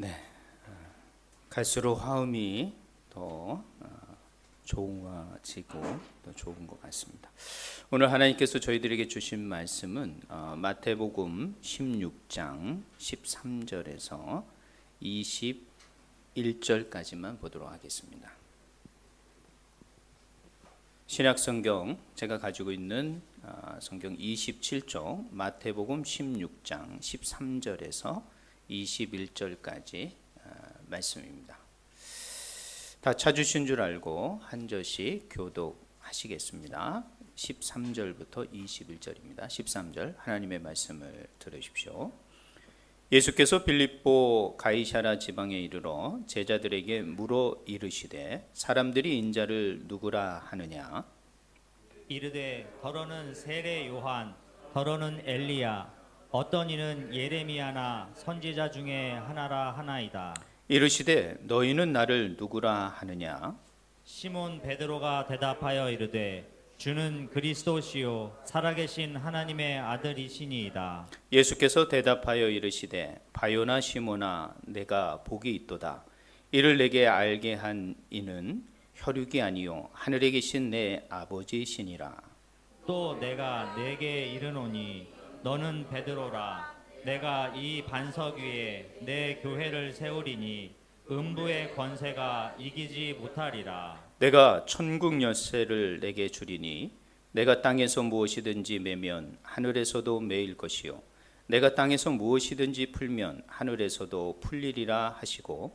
네, 갈수록 화음이 더 좋아지고 더 좋은 것 같습니다. 오늘 하나님께서 저희들에게 주신 말씀은 마태복음 16장 13절에서 21절까지만 보도록 하겠습니다. 신약성경 제가 가지고 있는 성경 27쪽 마태복음 16장 13절에서 21절까지 말씀입니다. 다 찾으신 줄 알고 한 절씩 교독하시겠습니다. 13절부터 21절입니다. 13절 하나님의 말씀을 들으십시오. 예수께서 빌립보 가이사랴 지방에 이르러 제자들에게 물어 이르시되 사람들이 인자를 누구라 하느냐? 이르되 더러는 세례 요한, 더러는 엘리야, 어떤 이는 예레미야나 선지자 중에 하나라 하나이다. 이르시되 너희는 나를 누구라 하느냐? 시몬 베드로가 대답하여 이르되 주는 그리스도시요 살아계신 하나님의 아들이시니이다. 예수께서 대답하여 이르시되 바요나 시모나 내가 복이 있도다. 이를 내게 알게 한 이는 혈육이 아니요 하늘에 계신 내 아버지시니라. 또 내가 네게 이르노니 너는 베드로라. 내가 이 반석 위에 내 교회를 세우리니 음부의 권세가 이기지 못하리라. 내가 천국 열쇠를 내게 주리니 내가 땅에서 무엇이든지 매면 하늘에서도 매일 것이요 내가 땅에서 무엇이든지 풀면 하늘에서도 풀리리라 하시고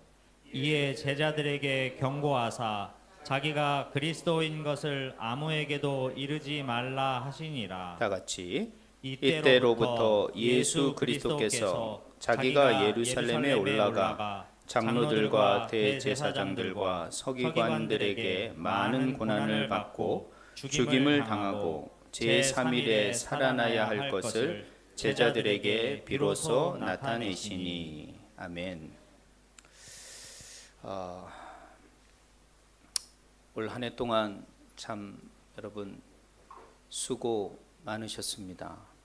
이에 제자들에게 경고하사 자기가 그리스도인 것을 아무에게도 이르지 말라 하시니라. 다 같이 이때로부터 예수 그리스도께서 자기가 예루살렘에 올라가 장로들과 대제사장들과 서기관들에게 많은 고난을 받고 죽임을 당하고 제3일에 살아나야 할 것을 제자들에게 비로소 나타내시니. 아멘. 올 한 해 동안 참 여러분 수고 많으셨습니다.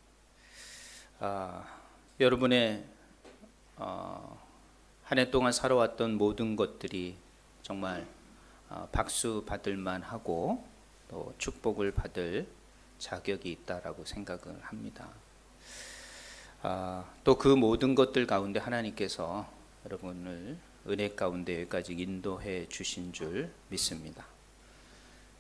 여러분의 한 해 동안 살아왔던 모든 것들이 정말 박수 받을 만하고 또 축복을 받을 자격이 있다라고 생각을 합니다. 또 그 모든 것들 가운데 하나님께서 여러분을 은혜 가운데 여기까지 인도해 주신 줄 믿습니다.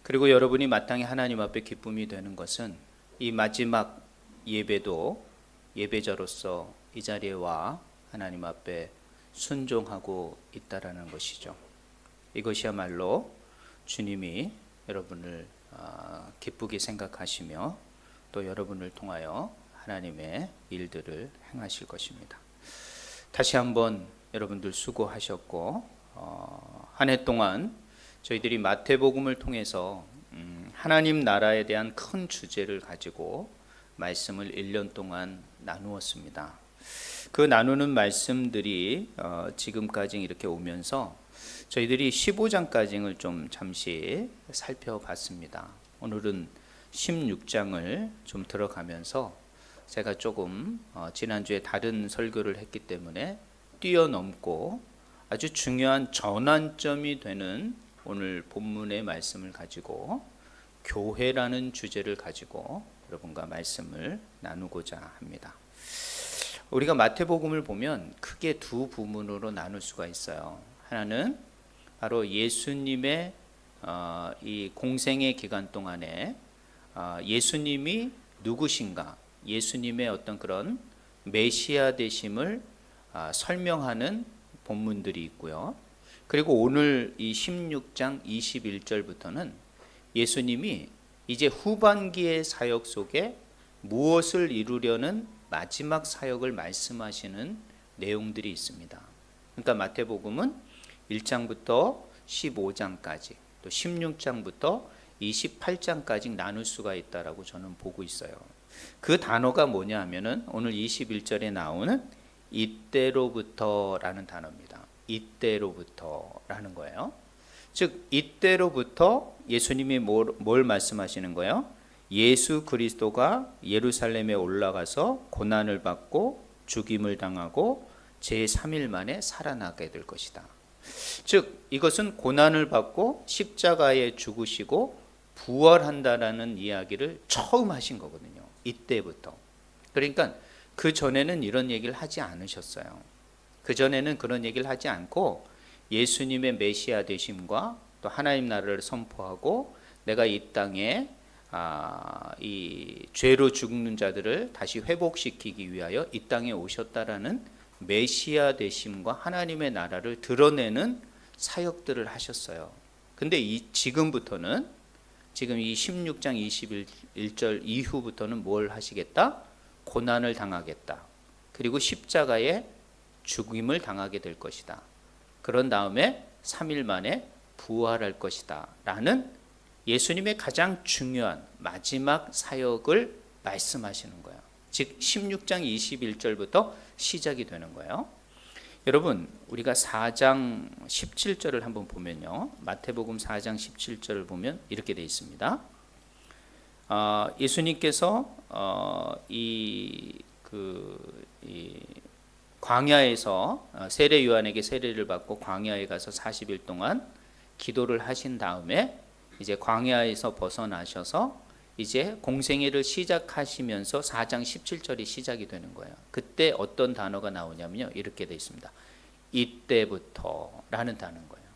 그리고 여러분이 마땅히 하나님 앞에 기쁨이 되는 것은 이 마지막 예배도 예배자로서 이 자리에 와 하나님 앞에 순종하고 있다라는 것이죠. 이것이야말로 주님이 여러분을 기쁘게 생각하시며 또 여러분을 통하여 하나님의 일들을 행하실 것입니다. 다시 한번 여러분들 수고하셨고 한 해 동안 저희들이 마태복음을 통해서 하나님 나라에 대한 큰 주제를 가지고 말씀을 1년 동안 나누었습니다. 그 나누는 말씀들이 지금까지 이렇게 오면서 저희들이 15장까지를 좀 잠시 살펴봤습니다. 오늘은 16장을 좀 들어가면서 제가 조금 지난주에 다른 설교를 했기 때문에 뛰어넘고 아주 중요한 전환점이 되는 오늘 본문의 말씀을 가지고 교회라는 주제를 가지고 여러분과 말씀을 나누고자 합니다. 우리가 마태복음을 보면 크게 두 부문으로 나눌 수가 있어요. 하나는 바로 예수님의 이 공생의 기간 동안에 예수님이 누구신가, 예수님의 어떤 그런 메시아 되심을 설명하는 본문들이 있고요. 그리고 오늘 이 16장 21절부터는 예수님이 이제 후반기의 사역 속에 무엇을 이루려는 마지막 사역을 말씀하시는 내용들이 있습니다. 그러니까 마태복음은 1장부터 15장까지 또 16장부터 28장까지 나눌 수가 있다라고 저는 보고 있어요. 그 단어가 뭐냐 하면은 오늘 21절에 나오는 이때로부터라는 단어입니다. 이때로부터라는 거예요. 즉 이때로부터 예수님이 뭘 말씀하시는 거예요? 예수 그리스도가 예루살렘에 올라가서 고난을 받고 죽임을 당하고 제3일 만에 살아나게 될 것이다. 즉 이것은 고난을 받고 십자가에 죽으시고 부활한다라는 이야기를 처음 하신 거거든요. 이때부터. 그러니까 그 전에는 이런 얘기를 하지 않으셨어요. 그 전에는 그런 얘기를 하지 않고 예수님의 메시아 되심과 또 하나님 나라를 선포하고 내가 이 땅에 이 죄로 죽는 자들을 다시 회복시키기 위하여 이 땅에 오셨다라는 메시아 되심과 하나님의 나라를 드러내는 사역들을 하셨어요. 근데 지금부터는 지금 이 16장 21절 이후부터는 뭘 하시겠다? 고난을 당하겠다. 그리고 십자가에 죽임을 당하게 될 것이다. 그런 다음에 3일 만에 부활할 것이다 라는 예수님의 가장 중요한 마지막 사역을 말씀하시는 거예요. 즉 16장 21절부터 시작이 되는 거예요. 여러분 우리가 4장 17절을 한번 보면요. 마태복음 4장 17절을 보면 이렇게 되어 있습니다. 예수님께서 이 광야에서 세례 요한에게 세례를 받고 광야에 가서 40일 동안 기도를 하신 다음에 이제 광야에서 벗어나셔서 이제 공생애를 시작하시면서 4장 17절이 시작이 되는 거예요. 그때 어떤 단어가 나오냐면요. 이렇게 되어 있습니다. 이때부터라는 단어인 거예요.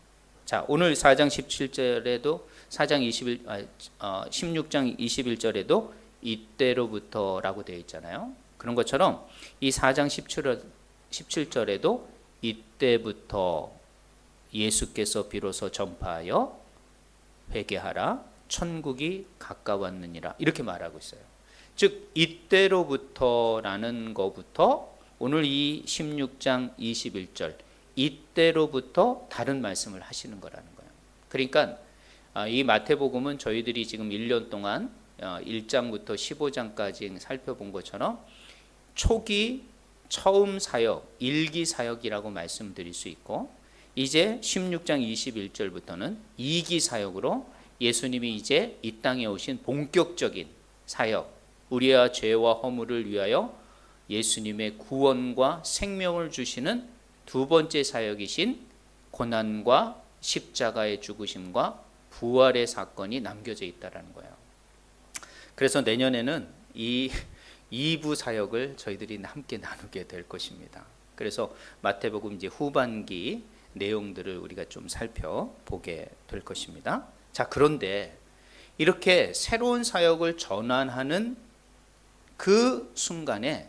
자, 오늘 4장 17절에도 16장 21절에도 이때로부터라고 되어 있잖아요. 그런 것처럼 이 4장 17절에도 이때부터 예수께서 비로소 전파하여 회개하라 천국이 가까웠느니라 이렇게 말하고 있어요. 즉 이때로부터라는 것부터 오늘 이 16장 21절 이때로부터 다른 말씀을 하시는 거라는 거예요. 그러니까 이 마태복음은 저희들이 지금 1년 동안 1장부터 15장까지 살펴본 것처럼 초기 처음 사역, 일기 사역이라고 말씀드릴 수 있고 이제 16장 21절부터는 2기 사역으로 예수님이 이제 이 땅에 오신 본격적인 사역, 우리와 죄와 허물을 위하여 예수님의 구원과 생명을 주시는 두 번째 사역이신 고난과 십자가의 죽으심과 부활의 사건이 남겨져 있다는 거예요. 그래서 내년에는 이 2부 사역을 저희들이 함께 나누게 될 것입니다. 그래서 마태복음 이제 후반기 내용들을 우리가 좀 살펴보게 될 것입니다. 자, 그런데 이렇게 새로운 사역을 전환하는 그 순간에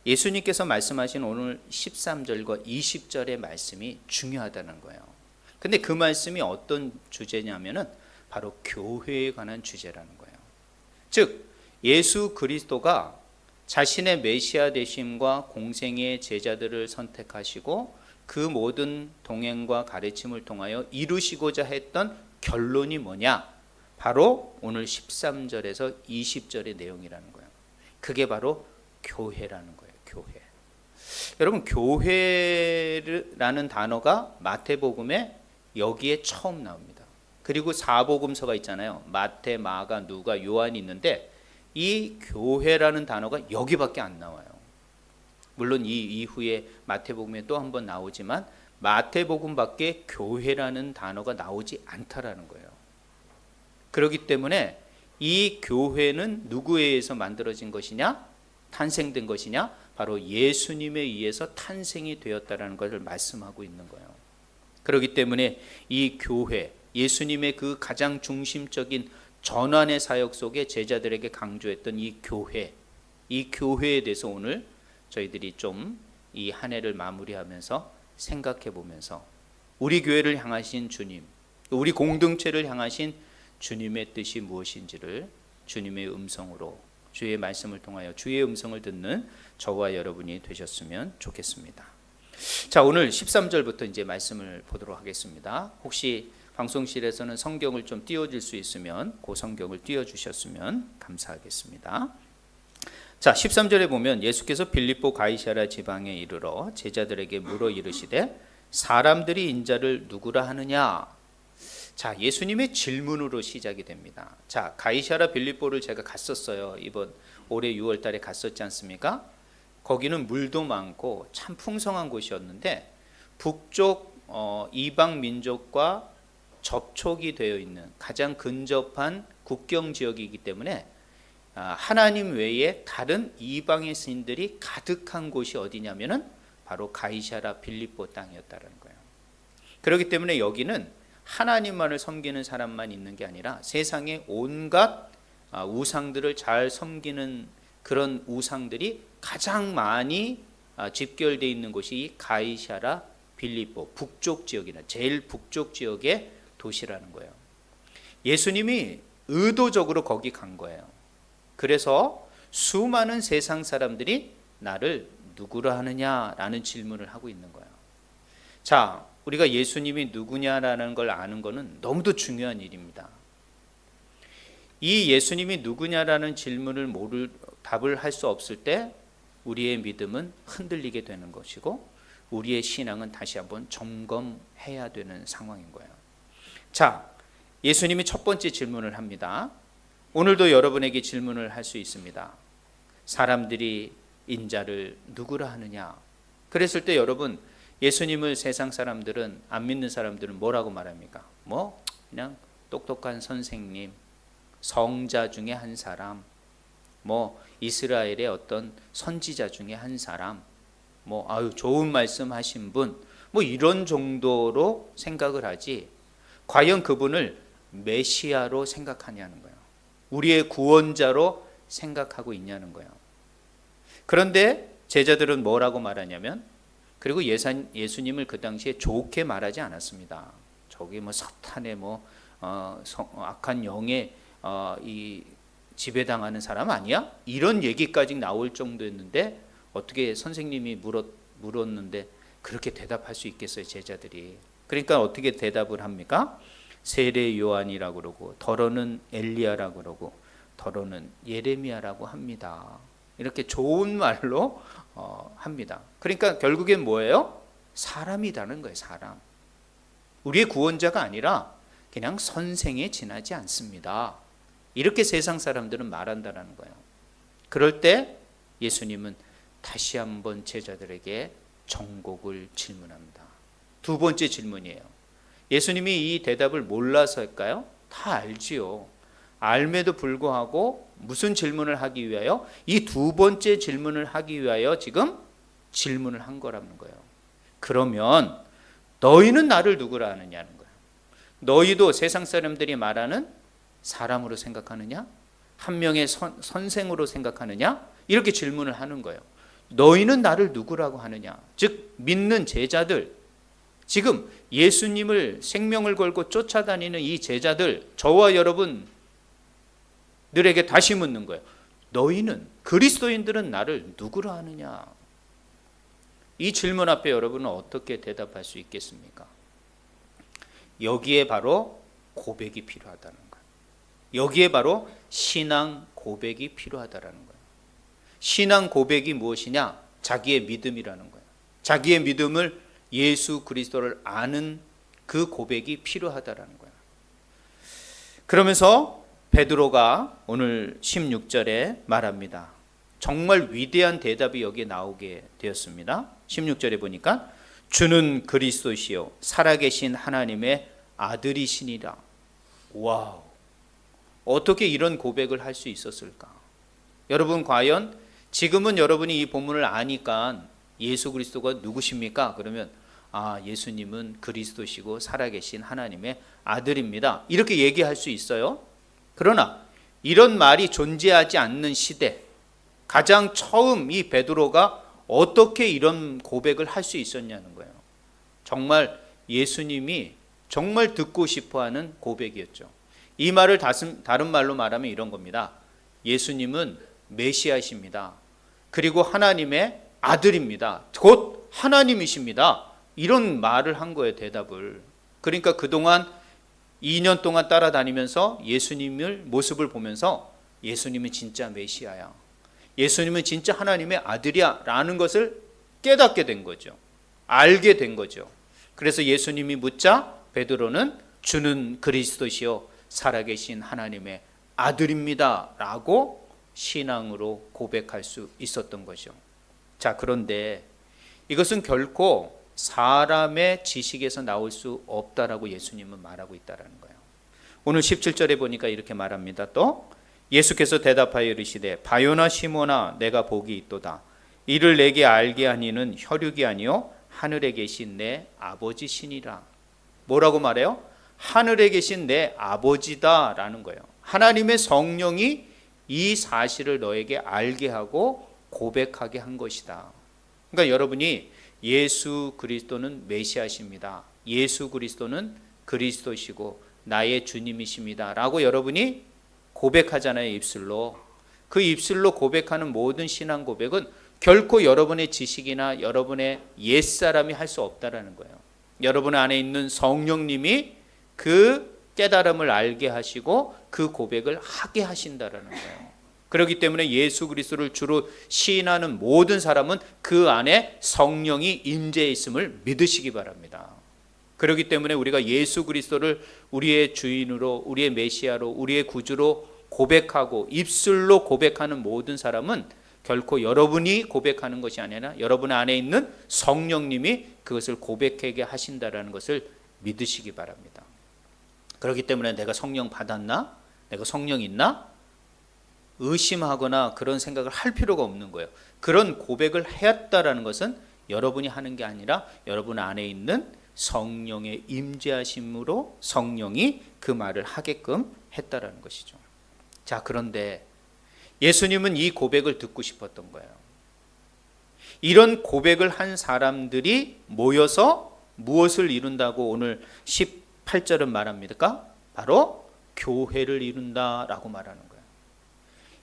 예수님께서 말씀하신 오늘 13절과 20절의 말씀이 중요하다는 거예요. 근데 그 말씀이 어떤 주제냐면은 바로 교회에 관한 주제라는 거예요. 즉 예수 그리스도가 자신의 메시아 되심과 공생의 제자들을 선택하시고 그 모든 동행과 가르침을 통하여 이루시고자 했던 결론이 뭐냐? 바로 오늘 13절에서 20절의 내용이라는 거예요. 그게 바로 교회라는 거예요. 교회. 여러분 교회라는 단어가 마태복음에 여기에 처음 나옵니다. 그리고 사복음서가 있잖아요. 마태, 마가, 누가, 요한이 있는데 이 교회라는 단어가 여기밖에 안 나와요. 물론 이 이후에 마태복음에 또 한 번 나오지만 마태복음밖에 교회라는 단어가 나오지 않다라는 거예요. 그렇기 때문에 이 교회는 누구에 의해서 만들어진 것이냐? 탄생된 것이냐? 바로 예수님에 의해서 탄생이 되었다라는 것을 말씀하고 있는 거예요. 그렇기 때문에 이 교회, 예수님의 그 가장 중심적인 전환의 사역 속에 제자들에게 강조했던 이 교회에 대해서 오늘 저희들이 좀 이 한 해를 마무리하면서 생각해 보면서 우리 교회를 향하신 주님, 우리 공동체를 향하신 주님의 뜻이 무엇인지를 주님의 음성으로 주의 말씀을 통하여 주의 음성을 듣는 저와 여러분이 되셨으면 좋겠습니다. 자, 오늘 13절부터 이제 말씀을 보도록 하겠습니다. 혹시 방송실에서는 성경을 좀 띄워줄 수 있으면 그 성경을 띄워주셨으면 감사하겠습니다. 자, 13절에 보면 예수께서 빌립보 가이사랴 지방에 이르러 제자들에게 물어 이르시되 사람들이 인자를 누구라 하느냐? 자, 예수님의 질문으로 시작이 됩니다. 자, 가이사랴 빌립보를 제가 갔었어요. 이번 올해 6월 달에 갔었지 않습니까? 거기는 물도 많고 참 풍성한 곳이었는데 북쪽 이방 민족과 접촉이 되어 있는 가장 근접한 국경 지역이기 때문에 하나님 외에 다른 이방의 신들이 가득한 곳이 어디냐면은 바로 가이사라 빌립보 땅이었다는 거예요. 그렇기 때문에 여기는 하나님만을 섬기는 사람만 있는 게 아니라 세상의 온갖 우상들을 잘 섬기는 그런 우상들이 가장 많이 집결되어 있는 곳이 이 가이사라 빌립보 북쪽 지역이나 제일 북쪽 지역의 도시라는 거예요. 예수님이 의도적으로 거기 간 거예요. 그래서 수많은 세상 사람들이 나를 누구라 하느냐라는 질문을 하고 있는 거예요. 자, 우리가 예수님이 누구냐라는 걸 아는 것은 너무도 중요한 일입니다. 이 예수님이 누구냐라는 질문을 답을 할 수 없을 때 우리의 믿음은 흔들리게 되는 것이고 우리의 신앙은 다시 한번 점검해야 되는 상황인 거예요. 자, 예수님이 첫 번째 질문을 합니다. 오늘도 여러분에게 질문을 할 수 있습니다. 사람들이 인자를 누구라 하느냐? 그랬을 때 여러분, 예수님을 세상 사람들은, 안 믿는 사람들은 뭐라고 말합니까? 그냥 똑똑한 선생님, 성자 중에 한 사람, 이스라엘의 어떤 선지자 중에 한 사람, 좋은 말씀 하신 분, 이런 정도로 생각을 하지, 과연 그분을 메시아로 생각하냐는 거예요. 우리의 구원자로 생각하고 있냐는 거예요. 그런데 제자들은 뭐라고 말하냐면, 그리고 예수님을 그 당시에 좋게 말하지 않았습니다. 저기 사탄의 악한 영에 이 지배당하는 사람 아니야? 이런 얘기까지 나올 정도였는데 어떻게 선생님이 물었는데 그렇게 대답할 수 있겠어요, 제자들이. 그러니까 어떻게 대답을 합니까? 세례 요한이라고 그러고, 더러는 엘리야라고 그러고, 더러는 예레미야라고 합니다. 이렇게 좋은 말로 합니다. 그러니까 결국엔 뭐예요? 사람이라는 거예요, 사람. 우리의 구원자가 아니라 그냥 선생에 지나지 않습니다. 이렇게 세상 사람들은 말한다는 거예요. 그럴 때 예수님은 다시 한번 제자들에게 정곡을 질문합니다. 두 번째 질문이에요. 예수님이 이 대답을 몰라서일까요? 다 알지요. 알매도 불구하고 무슨 질문을 하기 위하여? 이 두 번째 질문을 하기 위하여 지금 질문을 한 거라는 거예요. 그러면 너희는 나를 누구라 하느냐는 거예요. 너희도 세상 사람들이 말하는 사람으로 생각하느냐? 한 명의 선생으로 생각하느냐? 이렇게 질문을 하는 거예요. 너희는 나를 누구라고 하느냐? 즉 믿는 제자들, 지금 예수님을 생명을 걸고 쫓아다니는 이 제자들, 저와 여러분들에게 다시 묻는 거예요. 너희는, 그리스도인들은 나를 누구라 하느냐? 이 질문 앞에 여러분은 어떻게 대답할 수 있겠습니까? 여기에 바로 고백이 필요하다는 거예요. 여기에 바로 신앙 고백이 필요하다는 거예요. 신앙 고백이 무엇이냐? 자기의 믿음이라는 거예요. 자기의 믿음을, 예수 그리스도를 아는 그 고백이 필요하다는 거예요. 그러면서 베드로가 오늘 16절에 말합니다. 정말 위대한 대답이 여기에 나오게 되었습니다. 16절에 보니까 주는 그리스도시요 살아계신 하나님의 아들이시니라. 와우, 어떻게 이런 고백을 할 수 있었을까? 여러분, 과연 지금은 여러분이 이 본문을 아니까 예수 그리스도가 누구십니까? 그러면 예수님은 그리스도시고 살아계신 하나님의 아들입니다, 이렇게 얘기할 수 있어요. 그러나 이런 말이 존재하지 않는 시대, 가장 처음 이 베드로가 어떻게 이런 고백을 할 수 있었냐는 거예요. 정말 예수님이 정말 듣고 싶어하는 고백이었죠. 이 말을 다른 말로 말하면 이런 겁니다. 예수님은 메시아이십니다. 그리고 하나님의 아들입니다. 곧 하나님이십니다. 이런 말을 한 거예요, 대답을. 그러니까 그동안 2년 동안 따라다니면서 예수님을 모습을 보면서 예수님은 진짜 메시아야, 예수님은 진짜 하나님의 아들이야 라는 것을 깨닫게 된 거죠. 알게 된 거죠. 그래서 예수님이 묻자 베드로는 주는 그리스도시요 살아계신 하나님의 아들입니다 라고 신앙으로 고백할 수 있었던 거죠. 자, 그런데 이것은 결코 사람의 지식에서 나올 수 없다라고 예수님은 말하고 있다는 거예요. 오늘 17절에 보니까 이렇게 말합니다. 또 예수께서 대답하여 이르시되 바요나 시몬아 내가 복이 있도다. 이를 내게 알게 하니는 혈육이 아니요 하늘에 계신 내 아버지시니라. 뭐라고 말해요? 하늘에 계신 내 아버지다라는 거예요. 하나님의 성령이 이 사실을 너에게 알게 하고 고백하게 한 것이다. 그러니까 여러분이 예수 그리스도는 메시아십니다. 예수 그리스도는 그리스도시고 나의 주님이십니다. 라고 여러분이 고백하잖아요, 입술로. 그 입술로 고백하는 모든 신앙 고백은 결코 여러분의 지식이나 여러분의 옛사람이 할 수 없다라는 거예요. 여러분 안에 있는 성령님이 그 깨달음을 알게 하시고 그 고백을 하게 하신다라는 거예요. 그렇기 때문에 예수 그리스도를 주로 시인하는 모든 사람은 그 안에 성령이 임재해 있음을 믿으시기 바랍니다. 그렇기 때문에 우리가 예수 그리스도를 우리의 주인으로, 우리의 메시아로, 우리의 구주로 고백하고 입술로 고백하는 모든 사람은 결코 여러분이 고백하는 것이 아니라 여러분 안에 있는 성령님이 그것을 고백하게 하신다라는 것을 믿으시기 바랍니다. 그렇기 때문에 내가 성령 받았나? 내가 성령 있나? 의심하거나 그런 생각을 할 필요가 없는 거예요. 그런 고백을 했다라는 것은 여러분이 하는 게 아니라 여러분 안에 있는 성령의 임재하심으로 성령이 그 말을 하게끔 했다라는 것이죠. 자, 그런데 예수님은 이 고백을 듣고 싶었던 거예요. 이런 고백을 한 사람들이 모여서 무엇을 이룬다고 오늘 18절은 말합니까? 바로 교회를 이룬다라고 말하는 거예요.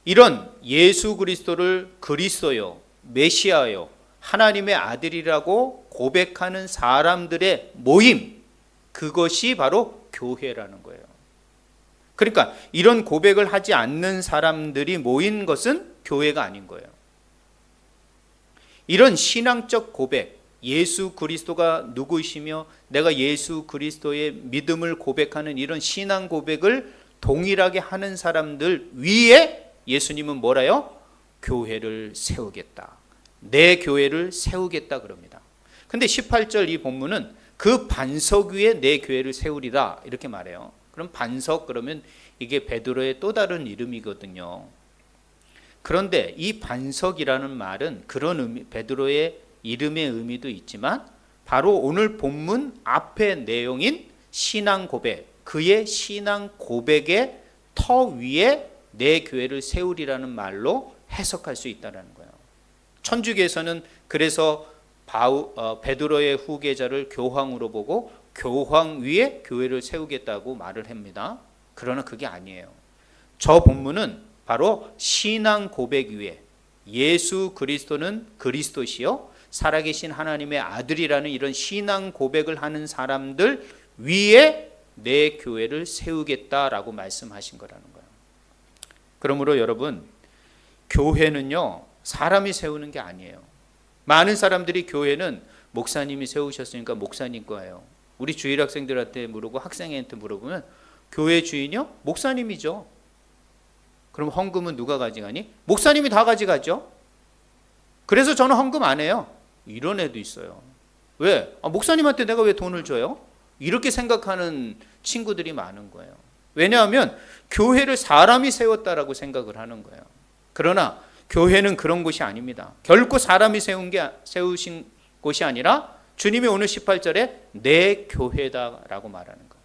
이런 예수 그리스도를 그리스도요, 메시아요, 하나님의 아들이라고 고백하는 사람들의 모임, 그것이 바로 교회라는 거예요. 그러니까 이런 고백을 하지 않는 사람들이 모인 것은 교회가 아닌 거예요. 이런 신앙적 고백, 예수 그리스도가 누구이시며 내가 예수 그리스도의 믿음을 고백하는 이런 신앙 고백을 동일하게 하는 사람들 위에 예수님은 뭐라요? 교회를 세우겠다. 내 교회를 세우겠다 그럽니다. 근데 18절 이 본문은 그 반석 위에 내 교회를 세우리라 이렇게 말해요. 그럼 반석 그러면 이게 베드로의 또 다른 이름이거든요. 그런데 이 반석이라는 말은 그런 의미, 베드로의 이름의 의미도 있지만 바로 오늘 본문 앞의 내용인 신앙 고백, 그의 신앙 고백의 터 위에 내 교회를 세우리라는 말로 해석할 수 있다는 거예요. 천주교에서는 그래서 베드로의 후계자를 교황으로 보고 교황 위에 교회를 세우겠다고 말을 합니다. 그러나 그게 아니에요. 저 본문은 바로 신앙 고백 위에 예수 그리스도는 그리스도시요 살아계신 하나님의 아들이라는 이런 신앙 고백을 하는 사람들 위에 내 교회를 세우겠다라고 말씀하신 거라는 거예요. 그러므로 여러분, 교회는요 사람이 세우는 게 아니에요. 많은 사람들이 교회는 목사님이 세우셨으니까 목사님 거예요. 우리 주일 학생들한테 물어보고 학생한테 물어보면 교회 주인이요? 목사님이죠. 그럼 헌금은 누가 가져가니? 목사님이 다 가져가죠. 그래서 저는 헌금 안 해요. 이런 애도 있어요. 왜? 목사님한테 내가 왜 돈을 줘요? 이렇게 생각하는 친구들이 많은 거예요. 왜냐하면 교회를 사람이 세웠다라고 생각을 하는 거예요. 그러나 교회는 그런 곳이 아닙니다. 결코 사람이 세우신 곳이 아니라 주님이 오늘 18절에 내 교회다라고 말하는 거예요.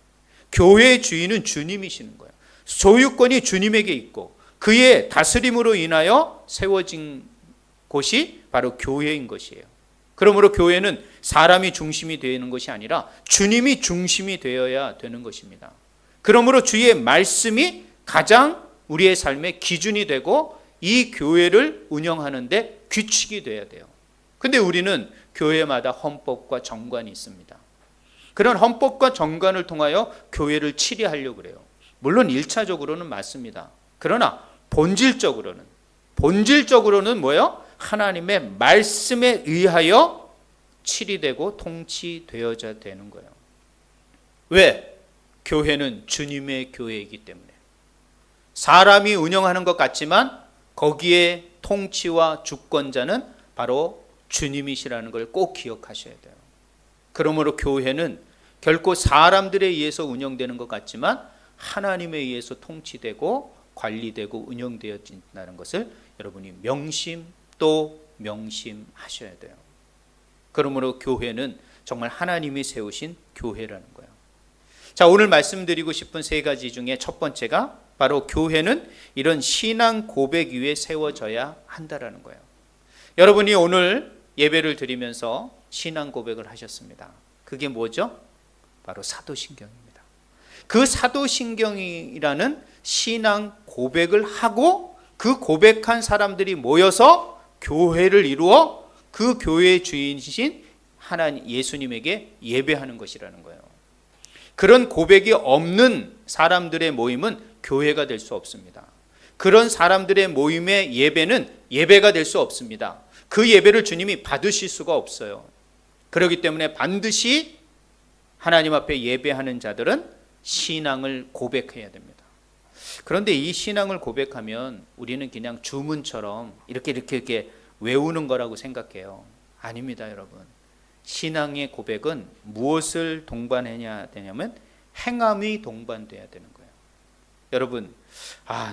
교회의 주인은 주님이시는 거예요. 소유권이 주님에게 있고 그의 다스림으로 인하여 세워진 곳이 바로 교회인 것이에요. 그러므로 교회는 사람이 중심이 되는 것이 아니라 주님이 중심이 되어야 되는 것입니다. 그러므로 주의 말씀이 가장 우리의 삶의 기준이 되고 이 교회를 운영하는데 규칙이 돼야 돼요. 근데 우리는 교회마다 헌법과 정관이 있습니다. 그런 헌법과 정관을 통하여 교회를 치리하려고 그래요. 물론 1차적으로는 맞습니다. 그러나 본질적으로는 뭐예요? 하나님의 말씀에 의하여 치리되고 통치되어야 되는 거예요. 왜? 교회는 주님의 교회이기 때문에. 사람이 운영하는 것 같지만 거기에 통치와 주권자는 바로 주님이시라는 걸 꼭 기억하셔야 돼요. 그러므로 교회는 결코 사람들에 의해서 운영되는 것 같지만 하나님에 의해서 통치되고 관리되고 운영되어진다는 것을 여러분이 명심 또 명심하셔야 돼요. 그러므로 교회는 정말 하나님이 세우신 교회라는 거예요. 자, 오늘 말씀드리고 싶은 세 가지 중에 첫 번째가 바로 교회는 이런 신앙 고백 위에 세워져야 한다라는 거예요. 여러분이 오늘 예배를 드리면서 신앙 고백을 하셨습니다. 그게 뭐죠? 바로 사도신경입니다. 그 사도신경이라는 신앙 고백을 하고 그 고백한 사람들이 모여서 교회를 이루어 그 교회의 주인이신 하나님 예수님에게 예배하는 것이라는 거예요. 그런 고백이 없는 사람들의 모임은 교회가 될 수 없습니다. 그런 사람들의 모임의 예배는 예배가 될 수 없습니다. 그 예배를 주님이 받으실 수가 없어요. 그렇기 때문에 반드시 하나님 앞에 예배하는 자들은 신앙을 고백해야 됩니다. 그런데 이 신앙을 고백하면 우리는 그냥 주문처럼 이렇게 외우는 거라고 생각해요. 아닙니다, 여러분. 신앙의 고백은 무엇을 동반해야 되냐면 행함이 동반돼야 되는 거예요. 여러분,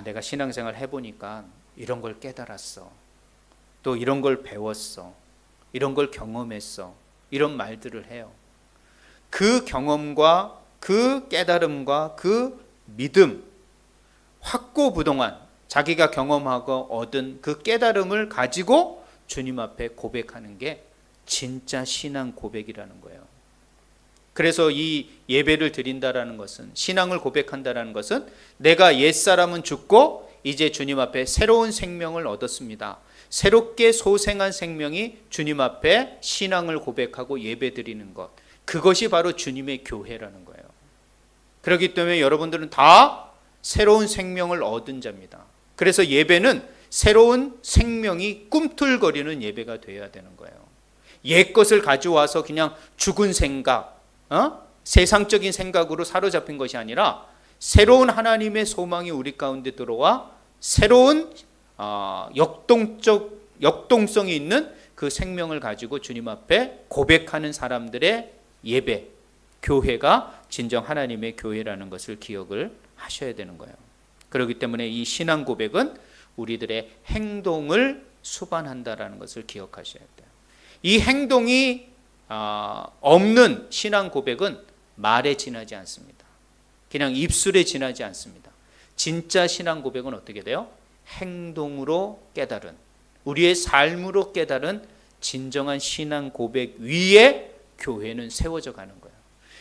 내가 신앙생활 해보니까 이런 걸 깨달았어. 또 이런 걸 배웠어. 이런 걸 경험했어. 이런 말들을 해요. 그 경험과 그 깨달음과 그 믿음, 확고부동한 자기가 경험하고 얻은 그 깨달음을 가지고 주님 앞에 고백하는 게 진짜 신앙 고백이라는 거예요. 그래서 이 예배를 드린다라는 것은, 신앙을 고백한다라는 것은 내가 옛사람은 죽고 이제 주님 앞에 새로운 생명을 얻었습니다. 새롭게 소생한 생명이 주님 앞에 신앙을 고백하고 예배 드리는 것, 그것이 바로 주님의 교회라는 거예요. 그렇기 때문에 여러분들은 다 새로운 생명을 얻은 자입니다. 그래서 예배는 새로운 생명이 꿈틀거리는 예배가 되어야 되는 거예요. 옛 것을 가져와서 그냥 죽은 생각, 세상적인 생각으로 사로잡힌 것이 아니라 새로운 하나님의 소망이 우리 가운데 들어와 새로운 역동성이 있는 그 생명을 가지고 주님 앞에 고백하는 사람들의 예배, 교회가 진정 하나님의 교회라는 것을 기억을 하셔야 되는 거예요. 그렇기 때문에 이 신앙 고백은 우리들의 행동을 수반한다라는 것을 기억하셔야 돼요. 이 행동이 없는 신앙 고백은 말에 지나지 않습니다. 그냥 입술에 지나지 않습니다. 진짜 신앙 고백은 어떻게 돼요? 행동으로 깨달은, 우리의 삶으로 깨달은 진정한 신앙 고백 위에 교회는 세워져 가는 거예요.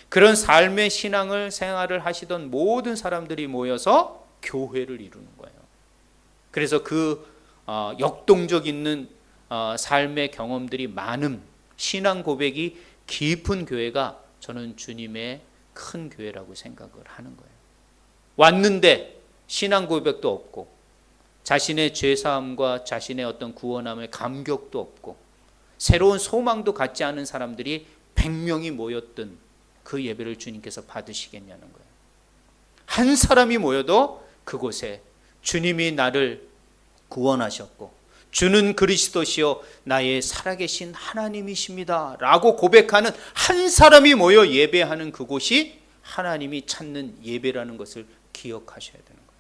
그런 삶의 신앙을 생활을 하시던 모든 사람들이 모여서 교회를 이루는 거예요. 그래서 그 역동적 있는 삶의 경험들이 많은 신앙 고백이 깊은 교회가 저는 주님의 큰 교회라고 생각을 하는 거예요. 왔는데 신앙 고백도 없고 자신의 죄사함과 자신의 어떤 구원함의 감격도 없고 새로운 소망도 갖지 않은 사람들이 100명이 모였던 그 예배를 주님께서 받으시겠냐는 거예요. 한 사람이 모여도 그곳에 주님이 나를 구원하셨고 주는 그리스도시요 나의 살아계신 하나님이십니다 라고 고백하는 한 사람이 모여 예배하는 그곳이 하나님이 찾는 예배라는 것을 기억하셔야 되는 거예요.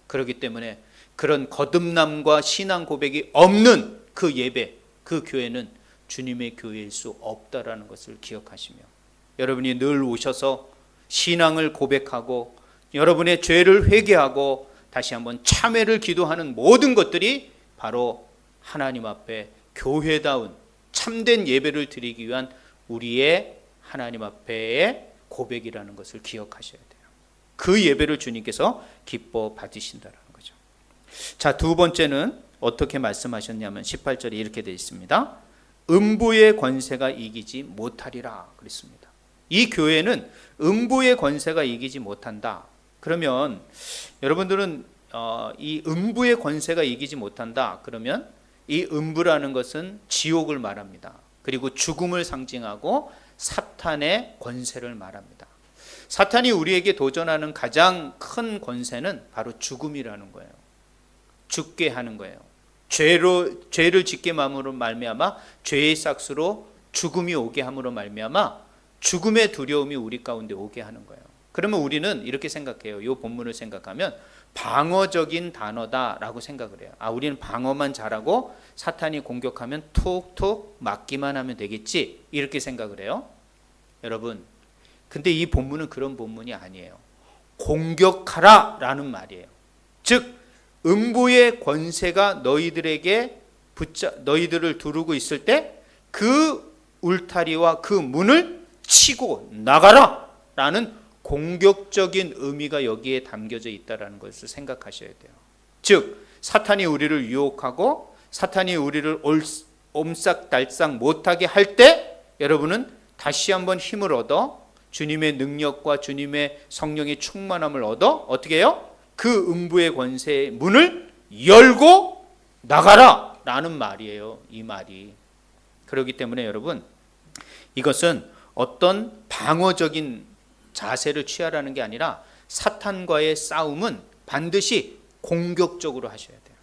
그렇기 때문에 그런 거듭남과 신앙 고백이 없는 그 예배, 그 교회는 주님의 교회일 수 없다라는 것을 기억하시며 여러분이 늘 오셔서 신앙을 고백하고 여러분의 죄를 회개하고 다시 한번 참회를 기도하는 모든 것들이 바로 하나님 앞에 교회다운 참된 예배를 드리기 위한 우리의 하나님 앞에의 고백이라는 것을 기억하셔야 돼요. 그 예배를 주님께서 기뻐 받으신다는 거죠. 자, 두 번째는 어떻게 말씀하셨냐면 18절에 이렇게 되어 있습니다. 음부의 권세가 이기지 못하리라 그랬습니다. 이 교회는 음부의 권세가 이기지 못한다. 그러면 여러분들은 이 음부의 권세가 이기지 못한다. 그러면 이 음부라는 것은 지옥을 말합니다. 그리고 죽음을 상징하고 사탄의 권세를 말합니다. 사탄이 우리에게 도전하는 가장 큰 권세는 바로 죽음이라는 거예요. 죽게 하는 거예요. 죄를 짓게 함으로 말미암아 죄의 삭수로 죽음이 오게 함으로 말미암아 죽음의 두려움이 우리 가운데 오게 하는 거예요. 그러면 우리는 이렇게 생각해요. 이 본문을 생각하면 방어적인 단어다라고 생각을 해요. 우리는 방어만 잘하고 사탄이 공격하면 툭툭 맞기만 하면 되겠지, 이렇게 생각을 해요. 여러분, 근데 이 본문은 그런 본문이 아니에요. 공격하라 라는 말이에요. 즉 음부의 권세가 너희들을 두르고 있을 때 그 울타리와 그 문을 치고 나가라 라는 공격적인 의미가 여기에 담겨져 있다는 것을 생각하셔야 돼요. 즉 사탄이 우리를 유혹하고 사탄이 우리를 옴싹달싹 못하게 할 때 여러분은 다시 한번 힘을 얻어 주님의 능력과 주님의 성령의 충만함을 얻어 어떻게 해요? 그 음부의 권세의 문을 열고 나가라 라는 말이에요. 이 말이. 그렇기 때문에 여러분, 이것은 어떤 방어적인 자세를 취하라는 게 아니라 사탄과의 싸움은 반드시 공격적으로 하셔야 돼요.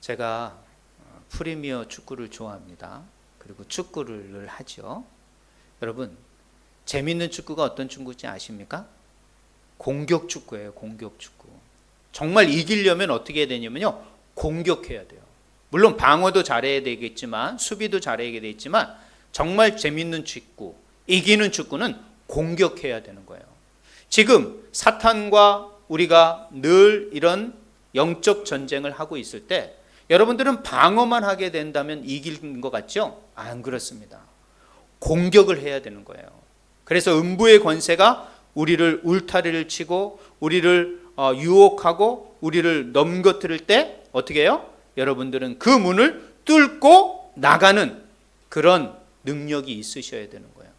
제가 프리미어 축구를 좋아합니다. 그리고 축구를 하죠. 여러분, 재밌는 축구가 어떤 축구인지 아십니까? 공격 축구예요. 공격 축구. 정말 이기려면 어떻게 해야 되냐면요, 공격해야 돼요. 물론 방어도 잘해야 되겠지만 수비도 잘해야 되겠지만 정말 재밌는 축구, 이기는 축구는 공격해야 되는 거예요. 지금 사탄과 우리가 늘 이런 영적 전쟁을 하고 있을 때 여러분들은 방어만 하게 된다면 이기는 것 같죠? 안 그렇습니다. 공격을 해야 되는 거예요. 그래서 음부의 권세가 우리를 울타리를 치고 우리를 유혹하고 우리를 넘겨뜨릴 때 어떻게 해요? 여러분들은 그 문을 뚫고 나가는 그런 능력이 있으셔야 되는 거예요.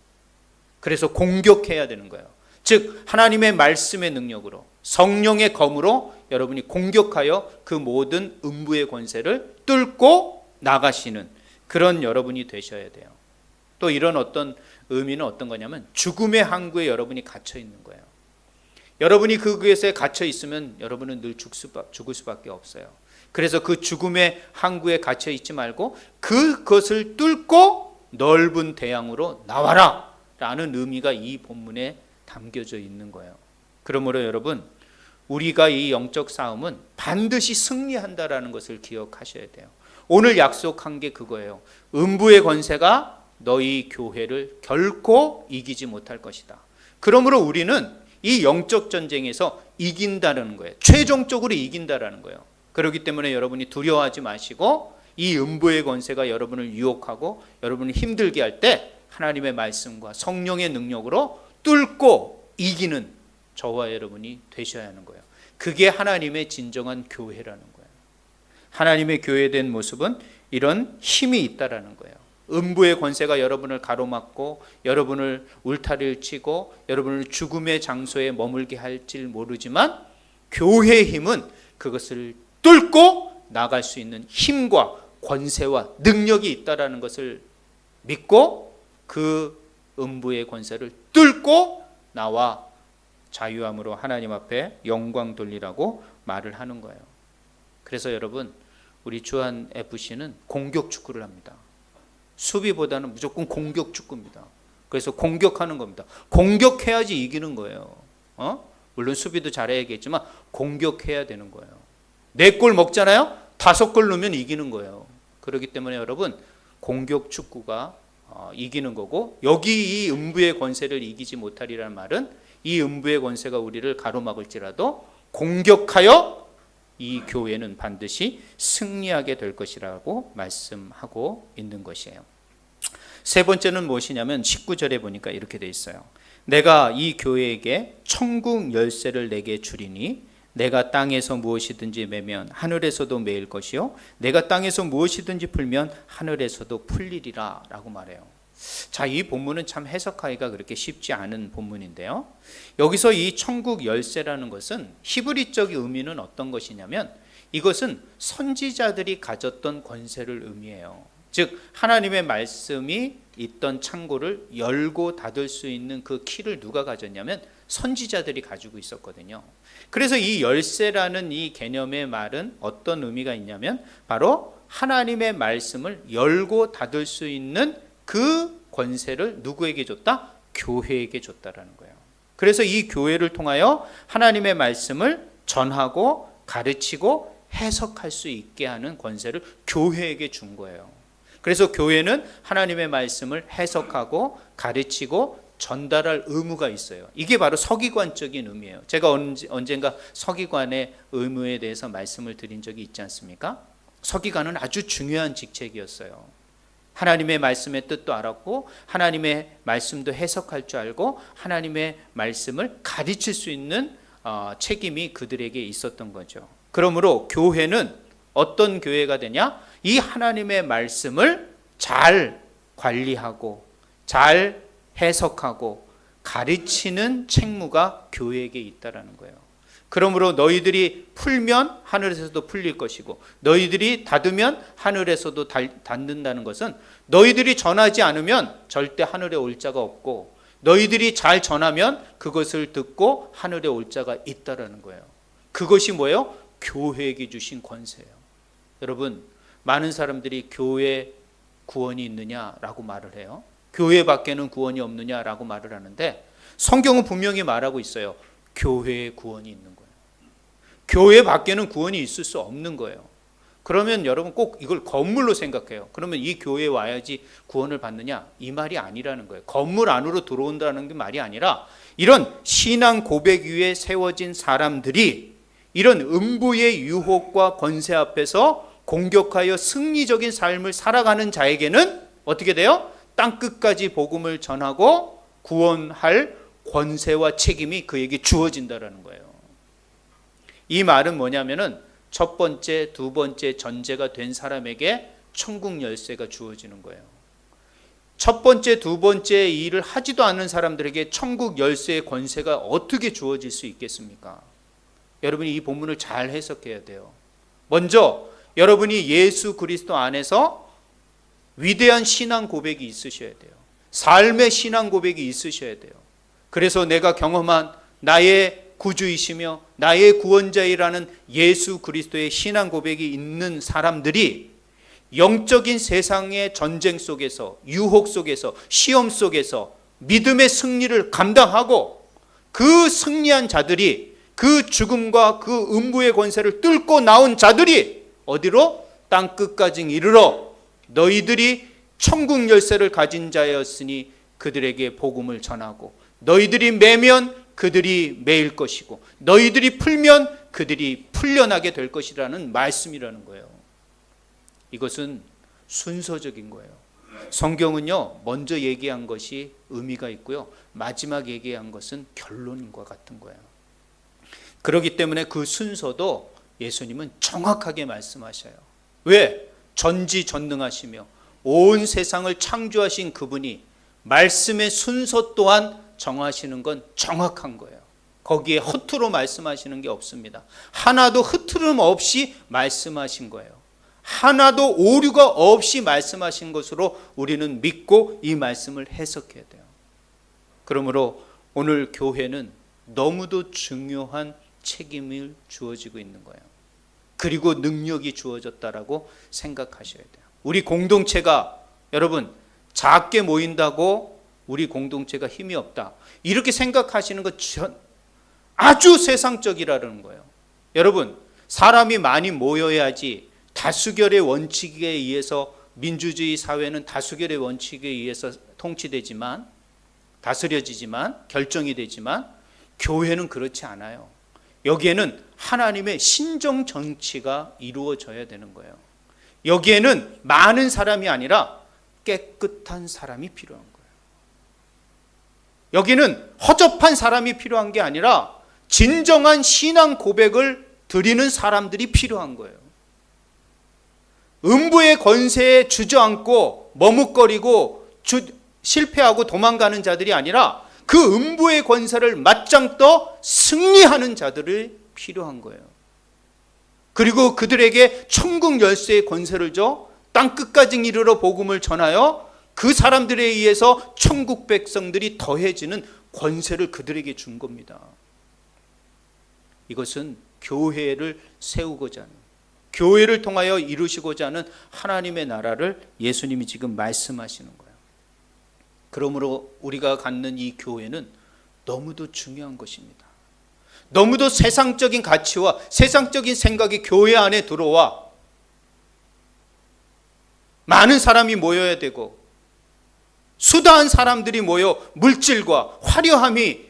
그래서 공격해야 되는 거예요. 즉 하나님의 말씀의 능력으로 성령의 검으로 여러분이 공격하여 그 모든 음부의 권세를 뚫고 나가시는 그런 여러분이 되셔야 돼요. 또 이런 어떤 의미는 어떤 거냐면 죽음의 항구에 여러분이 갇혀 있는 거예요. 여러분이 그것에 갇혀 있으면 여러분은 늘 죽을 수밖에 없어요. 그래서 그 죽음의 항구에 갇혀 있지 말고 그것을 뚫고 넓은 대양으로 나와라 라는 의미가 이 본문에 담겨져 있는 거예요. 그러므로 여러분, 우리가 이 영적 싸움은 반드시 승리한다라는 것을 기억하셔야 돼요. 오늘 약속한 게 그거예요. 음부의 권세가 너희 교회를 결코 이기지 못할 것이다. 그러므로 우리는 이 영적 전쟁에서 이긴다는 거예요. 최종적으로 이긴다라는 거예요. 그렇기 때문에 여러분이 두려워하지 마시고 이 음부의 권세가 여러분을 유혹하고 여러분을 힘들게 할 때 하나님의 말씀과 성령의 능력으로 뚫고 이기는 저와 여러분이 되셔야 하는 거예요. 그게 하나님의 진정한 교회라는 거예요. 하나님의 교회된 모습은 이런 힘이 있다라는 거예요. 음부의 권세가 여러분을 가로막고 여러분을 울타리를 치고 여러분을 죽음의 장소에 머물게 할지 모르지만 교회의 힘은 그것을 뚫고 나갈 수 있는 힘과 권세와 능력이 있다라는 것을 믿고 그 음부의 권세를 뚫고 나와 자유함으로 하나님 앞에 영광 돌리라고 말을 하는 거예요. 그래서 여러분, 우리 주한 FC는 공격 축구를 합니다. 수비보다는 무조건 공격 축구입니다. 그래서 공격하는 겁니다. 공격해야지 이기는 거예요. 물론 수비도 잘해야겠지만 공격해야 되는 거예요. 4골 먹잖아요. 5골 넣으면 이기는 거예요. 그렇기 때문에 여러분, 공격 축구가 이기는 거고, 여기 이 음부의 권세를 이기지 못하리라는 말은 이 음부의 권세가 우리를 가로막을지라도 공격하여 이 교회는 반드시 승리하게 될 것이라고 말씀하고 있는 것이에요. 세 번째는 무엇이냐면 19절에 보니까 이렇게 돼 있어요. 내가 이 교회에게 천국 열쇠를 내게 주리니 내가 땅에서 무엇이든지 매면 하늘에서도 매일 것이요 내가 땅에서 무엇이든지 풀면 하늘에서도 풀리리라 라고 말해요. 자, 이 본문은 참 해석하기가 그렇게 쉽지 않은 본문인데요, 여기서 이 천국 열쇠라는 것은 히브리적 의미는 어떤 것이냐면 이것은 선지자들이 가졌던 권세를 의미해요. 즉 하나님의 말씀이 있던 창고를 열고 닫을 수 있는 그 키를 누가 가졌냐면 선지자들이 가지고 있었거든요. 그래서 이 열쇠라는 이 개념의 말은 어떤 의미가 있냐면 바로 하나님의 말씀을 열고 닫을 수 있는 그 권세를 누구에게 줬다? 교회에게 줬다라는 거예요. 그래서 이 교회를 통하여 하나님의 말씀을 전하고 가르치고 해석할 수 있게 하는 권세를 교회에게 준 거예요. 그래서 교회는 하나님의 말씀을 해석하고 가르치고 전달할 의무가 있어요. 이게 바로 서기관적인 의미예요. 제가 언젠가 서기관의 의무에 대해서 말씀을 드린 적이 있지 않습니까? 서기관은 아주 중요한 직책이었어요. 하나님의 말씀의 뜻도 알았고 하나님의 말씀도 해석할 줄 알고 하나님의 말씀을 가르칠 수 있는 책임이 그들에게 있었던 거죠. 그러므로 교회는 어떤 교회가 되냐? 이 하나님의 말씀을 잘 관리하고 잘 해석하고 가르치는 책무가 교회에게 있다라는 거예요. 그러므로 너희들이 풀면 하늘에서도 풀릴 것이고 너희들이 닫으면 하늘에서도 닫는다는 것은 너희들이 전하지 않으면 절대 하늘에 올 자가 없고 너희들이 잘 전하면 그것을 듣고 하늘에 올 자가 있다라는 거예요. 그것이 뭐예요? 교회에게 주신 권세예요. 여러분, 많은 사람들이 교회 구원이 있느냐라고 말을 해요. 교회 밖에는 구원이 없느냐라고 말을 하는데 성경은 분명히 말하고 있어요. 교회에 구원이 있는 거예요. 교회 밖에는 구원이 있을 수 없는 거예요. 그러면 여러분 꼭 이걸 건물로 생각해요. 그러면 이 교회에 와야지 구원을 받느냐? 이 말이 아니라는 거예요. 건물 안으로 들어온다는 게 말이 아니라 이런 신앙 고백 위에 세워진 사람들이 이런 음부의 유혹과 권세 앞에서 공격하여 승리적인 삶을 살아가는 자에게는 어떻게 돼요? 땅끝까지 복음을 전하고 구원할 권세와 책임이 그에게 주어진다라는 거예요. 이 말은 뭐냐면은 첫 번째, 두 번째 전제가 된 사람에게 천국 열쇠가 주어지는 거예요. 첫 번째, 두 번째 일을 하지도 않는 사람들에게 천국 열쇠의 권세가 어떻게 주어질 수 있겠습니까? 여러분이 이 본문을 잘 해석해야 돼요. 먼저 여러분이 예수 그리스도 안에서 위대한 신앙 고백이 있으셔야 돼요. 삶의 신앙 고백이 있으셔야 돼요. 그래서 내가 경험한 나의 구주이시며 나의 구원자이라는 예수 그리스도의 신앙 고백이 있는 사람들이 영적인 세상의 전쟁 속에서 유혹 속에서 시험 속에서 믿음의 승리를 감당하고 그 승리한 자들이 그 죽음과 그 음부의 권세를 뚫고 나온 자들이 어디로? 땅끝까지 이르러 너희들이 천국 열쇠를 가진 자였으니 그들에게 복음을 전하고 너희들이 매면 그들이 매일 것이고 너희들이 풀면 그들이 풀려나게 될 것이라는 말씀이라는 거예요. 이것은 순서적인 거예요. 성경은요, 먼저 얘기한 것이 의미가 있고요, 마지막 얘기한 것은 결론과 같은 거예요. 그렇기 때문에 그 순서도 예수님은 정확하게 말씀하셔요. 왜? 전지전능하시며 온 세상을 창조하신 그분이 말씀의 순서 또한 정하시는 건 정확한 거예요. 거기에 허투루 말씀하시는 게 없습니다. 하나도 흐트름 없이 말씀하신 거예요. 하나도 오류가 없이 말씀하신 것으로 우리는 믿고 이 말씀을 해석해야 돼요. 그러므로 오늘 교회는 너무도 중요한 책임을 주어지고 있는 거예요. 그리고 능력이 주어졌다라고 생각하셔야 돼요. 우리 공동체가 여러분 작게 모인다고 우리 공동체가 힘이 없다 이렇게 생각하시는 것 아주 세상적이라는 거예요. 여러분 사람이 많이 모여야지 다수결의 원칙에 의해서 민주주의 사회는 다수결의 원칙에 의해서 통치되지만 다스려지지만 결정이 되지만 교회는 그렇지 않아요. 여기에는 하나님의 신정 정치가 이루어져야 되는 거예요. 여기에는 많은 사람이 아니라 깨끗한 사람이 필요한 거예요. 여기는 허접한 사람이 필요한 게 아니라 진정한 신앙 고백을 드리는 사람들이 필요한 거예요. 음부의 권세에 주저앉고 머뭇거리고 실패하고 도망가는 자들이 아니라 그 음부의 권세를 맞짱 떠 승리하는 자들이 필요한 거예요. 그리고 그들에게 천국 열쇠의 권세를 줘 땅끝까지 이르러 복음을 전하여 그 사람들에 의해서 천국 백성들이 더해지는 권세를 그들에게 준 겁니다. 이것은 교회를 세우고자 하는, 교회를 통하여 이루시고자 하는 하나님의 나라를 예수님이 지금 말씀하시는 거예요. 그러므로 우리가 갖는 이 교회는 너무도 중요한 것입니다. 너무도 세상적인 가치와 세상적인 생각이 교회 안에 들어와 많은 사람이 모여야 되고 수다한 사람들이 모여 물질과 화려함이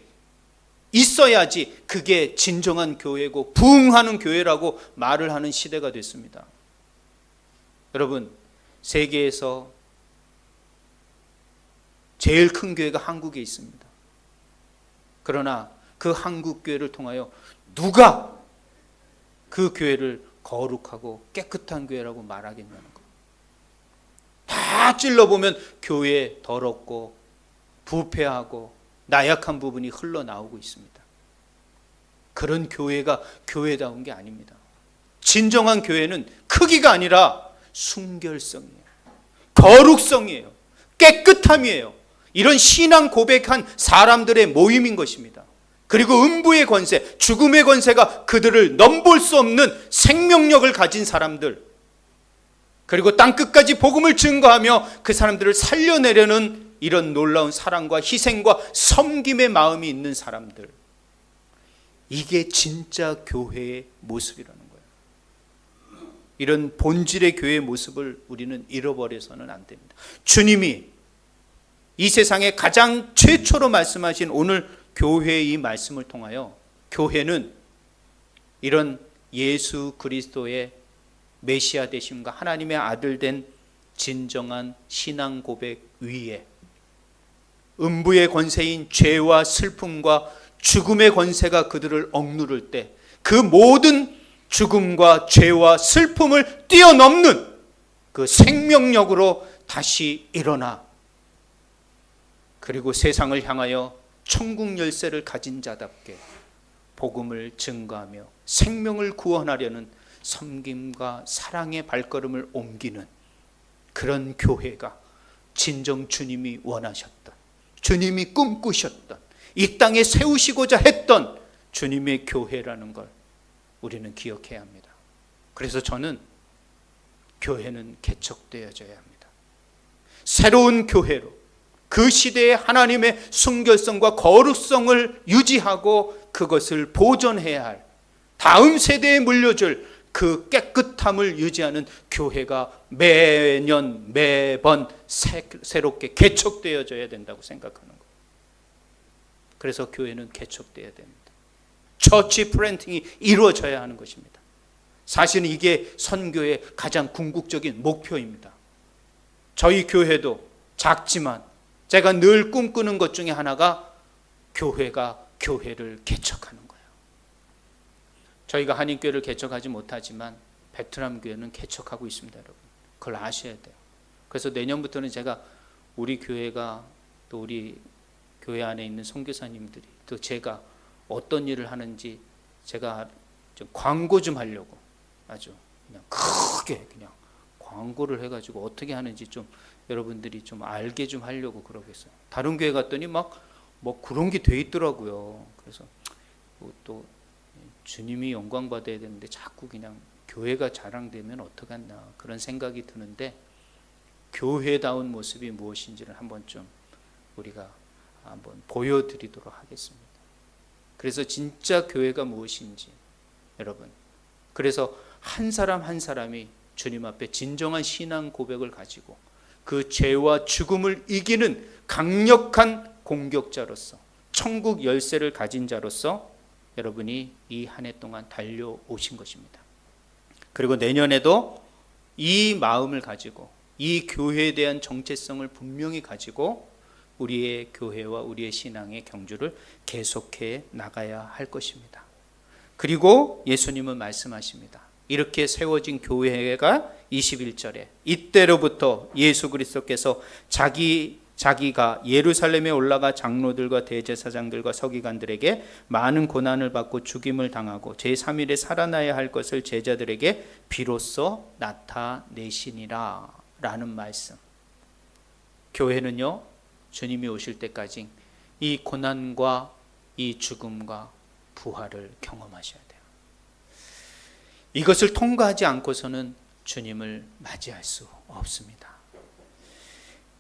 있어야지 그게 진정한 교회고 부흥하는 교회라고 말을 하는 시대가 됐습니다. 여러분, 세계에서 제일 큰 교회가 한국에 있습니다. 그러나 그 한국 교회를 통하여 누가 그 교회를 거룩하고 깨끗한 교회라고 말하겠냐는 거. 다 찔러보면 교회 더럽고 부패하고 나약한 부분이 흘러나오고 있습니다. 그런 교회가 교회다운 게 아닙니다. 진정한 교회는 크기가 아니라 순결성이에요. 거룩성이에요. 깨끗함이에요. 이런 신앙 고백한 사람들의 모임인 것입니다. 그리고 음부의 권세, 죽음의 권세가 그들을 넘볼 수 없는 생명력을 가진 사람들, 그리고 땅끝까지 복음을 증거하며 그 사람들을 살려내려는 이런 놀라운 사랑과 희생과 섬김의 마음이 있는 사람들, 이게 진짜 교회의 모습이라는 거예요. 이런 본질의 교회의 모습을 우리는 잃어버려서는 안 됩니다. 주님이 이 세상에 가장 최초로 말씀하신 오늘 교회의 이 말씀을 통하여 교회는 이런 예수 그리스도의 메시아 되심과 하나님의 아들 된 진정한 신앙 고백 위에 음부의 권세인 죄와 슬픔과 죽음의 권세가 그들을 억누를 때 그 모든 죽음과 죄와 슬픔을 뛰어넘는 그 생명력으로 다시 일어나 그리고 세상을 향하여 천국 열쇠를 가진 자답게 복음을 증거하며 생명을 구원하려는 섬김과 사랑의 발걸음을 옮기는 그런 교회가 진정 주님이 원하셨던, 주님이 꿈꾸셨던, 이 땅에 세우시고자 했던 주님의 교회라는 걸 우리는 기억해야 합니다. 그래서 저는 교회는 개척되어져야 합니다. 새로운 교회로 그 시대의 하나님의 순결성과 거룩성을 유지하고 그것을 보존해야 할, 다음 세대에 물려줄 그 깨끗함을 유지하는 교회가 매년 매번 새롭게 개척되어져야 된다고 생각하는 거예요. 그래서 교회는 개척되어야 됩니다. 처치 플랜팅이 이루어져야 하는 것입니다. 사실은 이게 선교의 가장 궁극적인 목표입니다. 저희 교회도 작지만 제가 늘 꿈꾸는 것 중에 하나가 교회가 교회를 개척하는 거예요. 저희가 한인교회를 개척하지 못하지만 베트남 교회는 개척하고 있습니다. 여러분, 그걸 아셔야 돼요. 그래서 내년부터는 제가 우리 교회가 또 우리 교회 안에 있는 선교사님들이 또 제가 어떤 일을 하는지 제가 좀 광고 좀 하려고 아주 그냥 크게 그냥 광고를 해가지고 어떻게 하는지 좀 여러분들이 좀 알게 좀 하려고 그러고 있어요. 다른 교회 갔더니 막 뭐 그런 게 돼 있더라고요. 그래서 또 주님이 영광 받아야 되는데 자꾸 그냥 교회가 자랑되면 어떡하나 그런 생각이 드는데, 교회다운 모습이 무엇인지를 한번 좀 우리가 한번 보여드리도록 하겠습니다. 그래서 진짜 교회가 무엇인지 여러분, 그래서 한 사람 한 사람이 주님 앞에 진정한 신앙 고백을 가지고 그 죄와 죽음을 이기는 강력한 공격자로서 천국 열쇠를 가진 자로서 여러분이 이 한 해 동안 달려오신 것입니다. 그리고 내년에도 이 마음을 가지고 이 교회에 대한 정체성을 분명히 가지고 우리의 교회와 우리의 신앙의 경주를 계속해 나가야 할 것입니다. 그리고 예수님은 말씀하십니다. 이렇게 세워진 교회가 21절에 이때로부터 예수 그리스도께서 자기가 예루살렘에 올라가 장로들과 대제사장들과 서기관들에게 많은 고난을 받고 죽임을 당하고 제3일에 살아나야 할 것을 제자들에게 비로소 나타내시니라 라는 말씀. 교회는요, 주님이 오실 때까지 이 고난과 이 죽음과 부활을 경험하셔야 돼요. 이것을 통과하지 않고서는 주님을 맞이할 수 없습니다.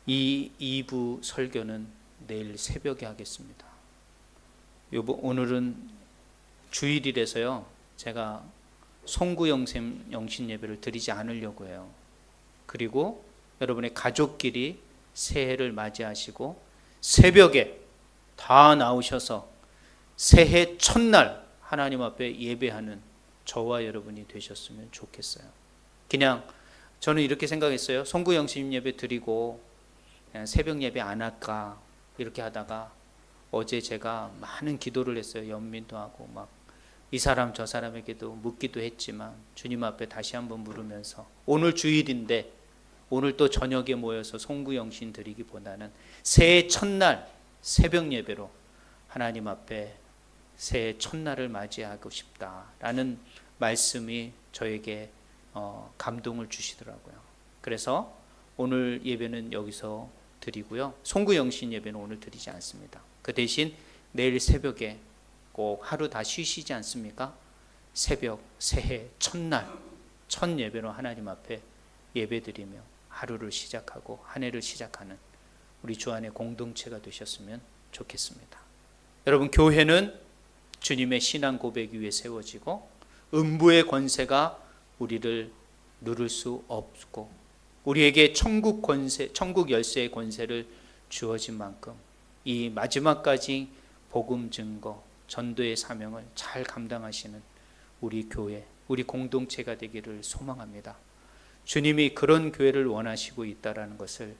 이 2부 설교는 내일 새벽에 하겠습니다. 오늘은 주일이라서요, 제가 송구 영신 예배를 드리지 않으려고 해요. 그리고 여러분의 가족끼리 새해를 맞이하시고 새벽에 다 나오셔서 새해 첫날 하나님 앞에 예배하는 저와 여러분이 되셨으면 좋겠어요. 그냥 저는 이렇게 생각했어요. 송구 영신 예배 드리고 그냥 새벽 예배 안 할까 이렇게 하다가 어제 제가 많은 기도를 했어요. 연민도 하고 막 이 사람 저 사람에게도 묻기도 했지만 주님 앞에 다시 한번 물으면서 오늘 주일인데 오늘 또 저녁에 모여서 송구 영신 드리기보다는 새해 첫날 새벽 예배로 하나님 앞에 새해 첫날을 맞이하고 싶다라는 말씀이 저에게 감동을 주시더라고요. 그래서 오늘 예배는 여기서 드리고요. 송구 영신 예배는 오늘 드리지 않습니다. 그 대신 내일 새벽에 꼭 하루 다 쉬시지 않습니까? 새벽 새해 첫날 첫 예배로 하나님 앞에 예배드리며 하루를 시작하고 한 해를 시작하는 우리 주 안의 공동체가 되셨으면 좋겠습니다. 여러분, 교회는 주님의 신앙 고백 위에 세워지고 음부의 권세가 우리를 누를 수 없고 우리에게 천국 권세, 천국 열쇠의 권세를 주어진 만큼 이 마지막까지 복음 증거, 전도의 사명을 잘 감당하시는 우리 교회, 우리 공동체가 되기를 소망합니다. 주님이 그런 교회를 원하시고 있다는 것을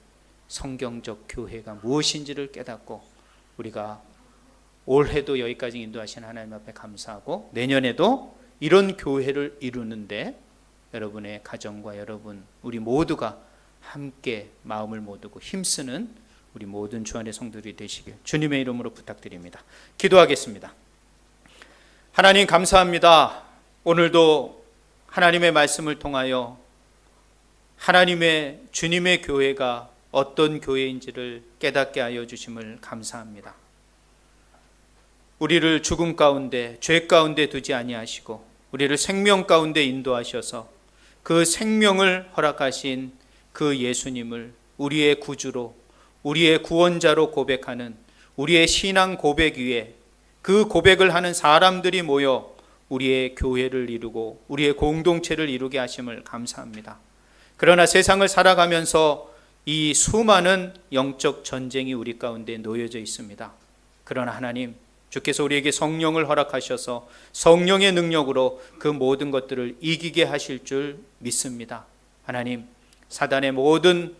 성경적 교회가 무엇인지를 깨닫고 우리가 올해도 여기까지 인도하신 하나님 앞에 감사하고 내년에도 이런 교회를 이루는데 여러분의 가정과 여러분 우리 모두가 함께 마음을 모으고 힘쓰는 우리 모든 주 안의 성도들이 되시길 주님의 이름으로 부탁드립니다. 기도하겠습니다. 하나님 감사합니다. 오늘도 하나님의 말씀을 통하여 하나님의 주님의 교회가 어떤 교회인지를 깨닫게 하여 주심을 감사합니다. 우리를 죽음 가운데 죄 가운데 두지 아니하시고 우리를 생명 가운데 인도하셔서 그 생명을 허락하신 그 예수님을 우리의 구주로 우리의 구원자로 고백하는 우리의 신앙 고백 위에 그 고백을 하는 사람들이 모여 우리의 교회를 이루고 우리의 공동체를 이루게 하심을 감사합니다. 그러나 세상을 살아가면서 이 수많은 영적 전쟁이 우리 가운데 놓여져 있습니다. 그러나 하나님, 주께서 우리에게 성령을 허락하셔서 성령의 능력으로 그 모든 것들을 이기게 하실 줄 믿습니다. 하나님, 사단의 모든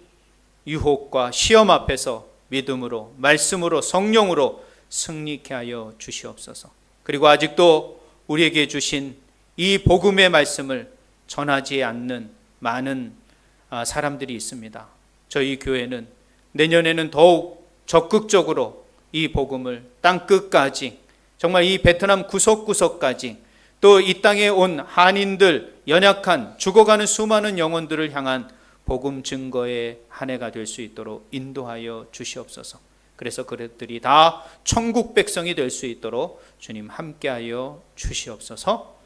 유혹과 시험 앞에서 믿음으로, 말씀으로, 성령으로 승리케 하여 주시옵소서. 그리고 아직도 우리에게 주신 이 복음의 말씀을 전하지 않는 많은 사람들이 있습니다. 저희 교회는 내년에는 더욱 적극적으로 이 복음을 땅끝까지, 정말 이 베트남 구석구석까지, 또 이 땅에 온 한인들, 연약한 죽어가는 수많은 영혼들을 향한 복음 증거의 한 해가 될 수 있도록 인도하여 주시옵소서. 그래서 그들이 다 천국 백성이 될 수 있도록 주님 함께하여 주시옵소서.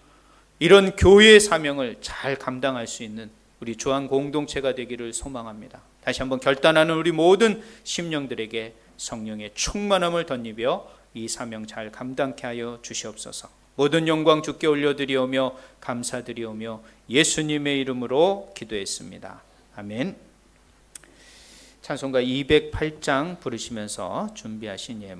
이런 교회의 사명을 잘 감당할 수 있는 우리 주안 공동체가 되기를 소망합니다. 다시 한번 결단하는 우리 모든 심령들에게 성령의 충만함을 덧입어 이 사명 잘 감당케 하여 주시옵소서. 모든 영광 주께 올려드리오며 감사드리오며 예수님의 이름으로 기도했습니다. 아멘. 찬송가 208장 부르시면서 준비하신 예물